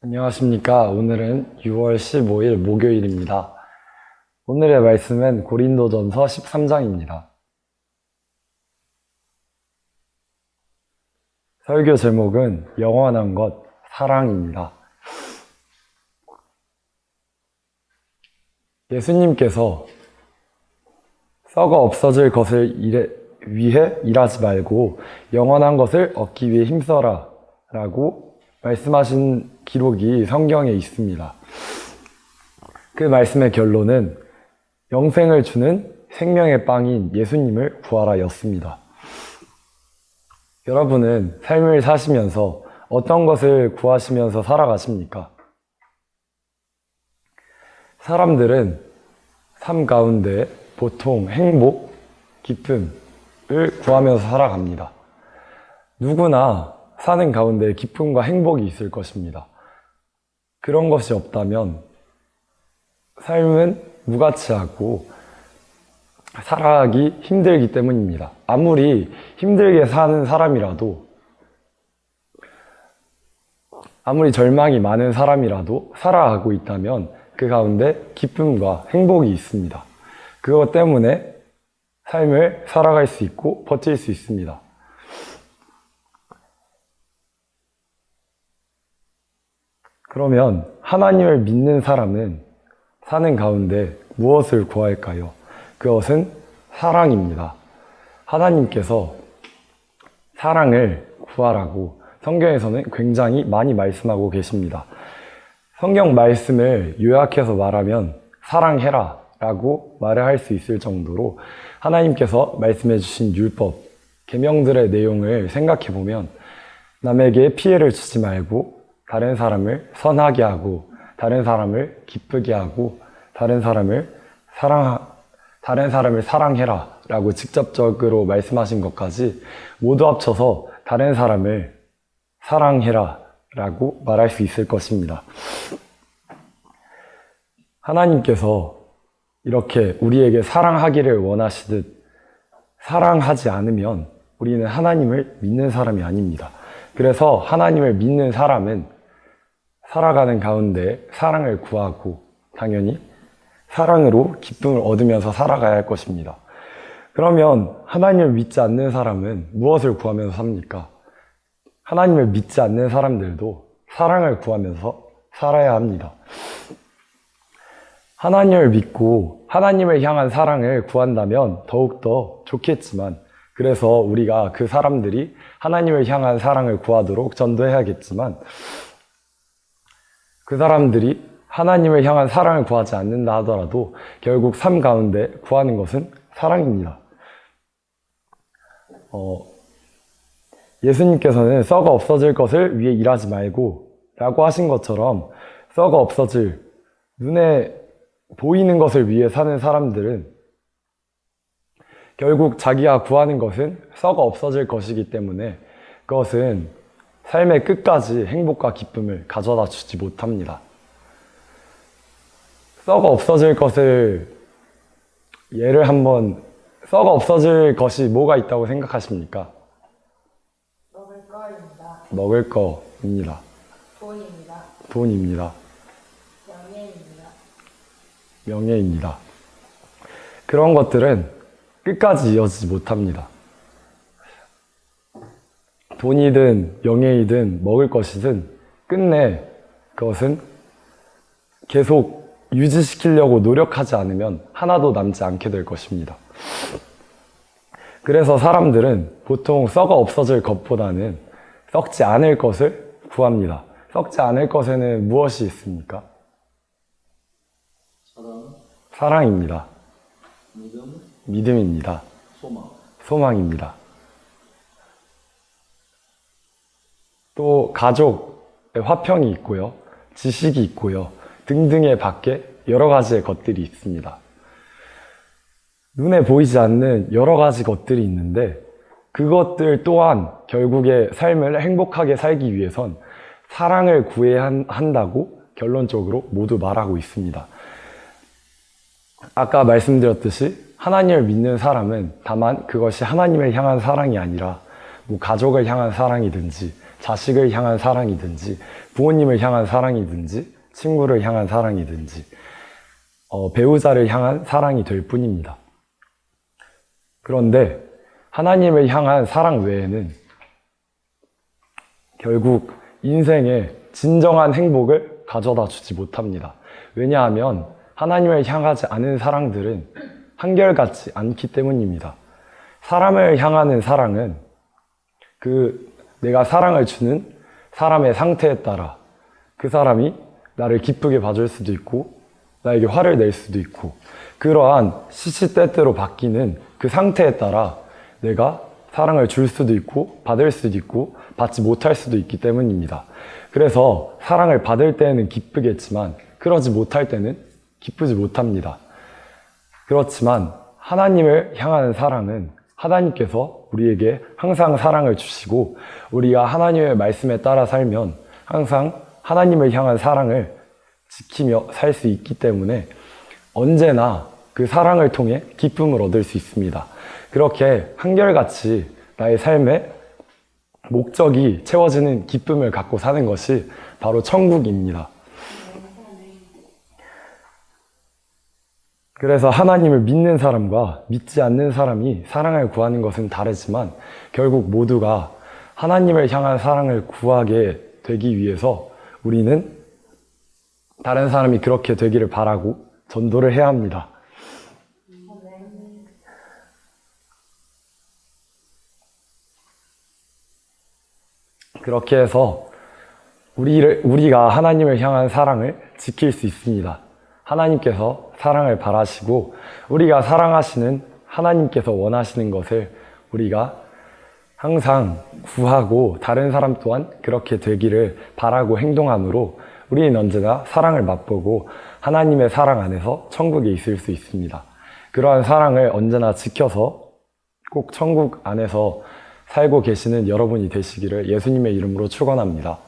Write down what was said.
안녕하십니까. 오늘은 6월 15일 목요일입니다. 오늘의 말씀은 고린도전서 13장입니다. 설교 제목은 영원한 것, 사랑입니다. 예수님께서 썩어 없어질 것을 위해 일하지 말고 영원한 것을 얻기 위해 힘써라 라고 말씀하신 기록이 성경에 있습니다. 그 말씀의 결론은 영생을 주는 생명의 빵인 예수님을 구하라 였습니다. 여러분은 삶을 사시면서 어떤 것을 구하시면서 살아가십니까? 사람들은 삶 가운데 보통 행복, 기쁨을 구하면서 살아갑니다. 누구나 사는 가운데 기쁨과 행복이 있을 것입니다. 그런 것이 없다면 삶은 무가치하고 살아가기 힘들기 때문입니다. 아무리 힘들게 사는 사람이라도, 아무리 절망이 많은 사람이라도 살아가고 있다면 그 가운데 기쁨과 행복이 있습니다. 그것 때문에 삶을 살아갈 수 있고 버틸 수 있습니다. 그러면 하나님을 믿는 사람은 사는 가운데 무엇을 구할까요? 그것은 사랑입니다. 하나님께서 사랑을 구하라고 성경에서는 굉장히 많이 말씀하고 계십니다. 성경 말씀을 요약해서 말하면 사랑해라 라고 말을 할 수 있을 정도로 하나님께서 말씀해 주신 율법, 계명들의 내용을 생각해 보면 남에게 피해를 주지 말고 다른 사람을 선하게 하고 다른 사람을 기쁘게 하고 다른 사람을 사랑해라 라고 직접적으로 말씀하신 것까지 모두 합쳐서 다른 사람을 사랑해라 라고 말할 수 있을 것입니다. 하나님께서 이렇게 우리에게 사랑하기를 원하시듯 사랑하지 않으면 우리는 하나님을 믿는 사람이 아닙니다. 그래서 하나님을 믿는 사람은 살아가는 가운데 사랑을 구하고 당연히 사랑으로 기쁨을 얻으면서 살아가야 할 것입니다. 그러면 하나님을 믿지 않는 사람은 무엇을 구하면서 삽니까? 하나님을 믿지 않는 사람들도 사랑을 구하면서 살아야 합니다. 하나님을 믿고 하나님을 향한 사랑을 구한다면 더욱더 좋겠지만, 그래서 우리가 그 사람들이 하나님을 향한 사랑을 구하도록 전도해야겠지만, 그 사람들이 하나님을 향한 사랑을 구하지 않는다 하더라도 결국 삶 가운데 구하는 것은 사랑입니다. 예수님께서는 썩어 없어질 것을 위해 일하지 말고 라고 하신 것처럼 썩어 없어질, 눈에 보이는 것을 위해 사는 사람들은 결국 자기가 구하는 것은 썩어 없어질 것이기 때문에 그것은 삶의 끝까지 행복과 기쁨을 가져다 주지 못합니다. 썩어 없어질 것을 썩어 없어질 것이 뭐가 있다고 생각하십니까? 먹을 거입니다. 먹을 거입니다. 돈입니다. 돈입니다. 명예입니다. 명예입니다. 그런 것들은 끝까지 이어지지 못합니다. 돈이든 명예이든 먹을 것이든 끝내 그것은 계속 유지시키려고 노력하지 않으면 하나도 남지 않게 될 것입니다. 그래서 사람들은 보통 썩어 없어질 것보다는 썩지 않을 것을 구합니다. 썩지 않을 것에는 무엇이 있습니까? 사랑입니다. 믿음입니다. 소망입니다. 또 가족의 화평이 있고요, 지식이 있고요, 등등의 밖에 여러 가지의 것들이 있습니다. 눈에 보이지 않는 여러 가지 것들이 있는데 그것들 또한 결국에 삶을 행복하게 살기 위해선 사랑을 구해야 한다고 결론적으로 모두 말하고 있습니다. 아까 말씀드렸듯이 하나님을 믿는 사람은 다만 그것이 하나님을 향한 사랑이 아니라 가족을 향한 사랑이든지 자식을 향한 사랑이든지 부모님을 향한 사랑이든지 친구를 향한 사랑이든지 배우자를 향한 사랑이 될 뿐입니다. 그런데 하나님을 향한 사랑 외에는 결국 인생에 진정한 행복을 가져다 주지 못합니다. 왜냐하면 하나님을 향하지 않은 사랑들은 한결같지 않기 때문입니다. 사람을 향하는 사랑은 내가 사랑을 주는 사람의 상태에 따라 그 사람이 나를 기쁘게 봐줄 수도 있고 나에게 화를 낼 수도 있고 그러한 시시때때로 바뀌는 그 상태에 따라 내가 사랑을 줄 수도 있고 받을 수도 있고 받지 못할 수도 있기 때문입니다. 그래서 사랑을 받을 때는 기쁘겠지만 그러지 못할 때는 기쁘지 못합니다. 그렇지만 하나님을 향하는 사랑은 하나님께서 우리에게 항상 사랑을 주시고 우리가 하나님의 말씀에 따라 살면 항상 하나님을 향한 사랑을 지키며 살 수 있기 때문에 언제나 그 사랑을 통해 기쁨을 얻을 수 있습니다. 그렇게 한결같이 나의 삶의 목적이 채워지는 기쁨을 갖고 사는 것이 바로 천국입니다. 그래서 하나님을 믿는 사람과 믿지 않는 사람이 사랑을 구하는 것은 다르지만 결국 모두가 하나님을 향한 사랑을 구하게 되기 위해서 우리는 다른 사람이 그렇게 되기를 바라고 전도를 해야 합니다. 그렇게 해서 우리가 하나님을 향한 사랑을 지킬 수 있습니다. 하나님께서 사랑을 바라시고 우리가 사랑하시는 하나님께서 원하시는 것을 우리가 항상 구하고 다른 사람 또한 그렇게 되기를 바라고 행동함으로 우리는 언제나 사랑을 맛보고 하나님의 사랑 안에서 천국에 있을 수 있습니다. 그러한 사랑을 언제나 지켜서 꼭 천국 안에서 살고 계시는 여러분이 되시기를 예수님의 이름으로 축원합니다.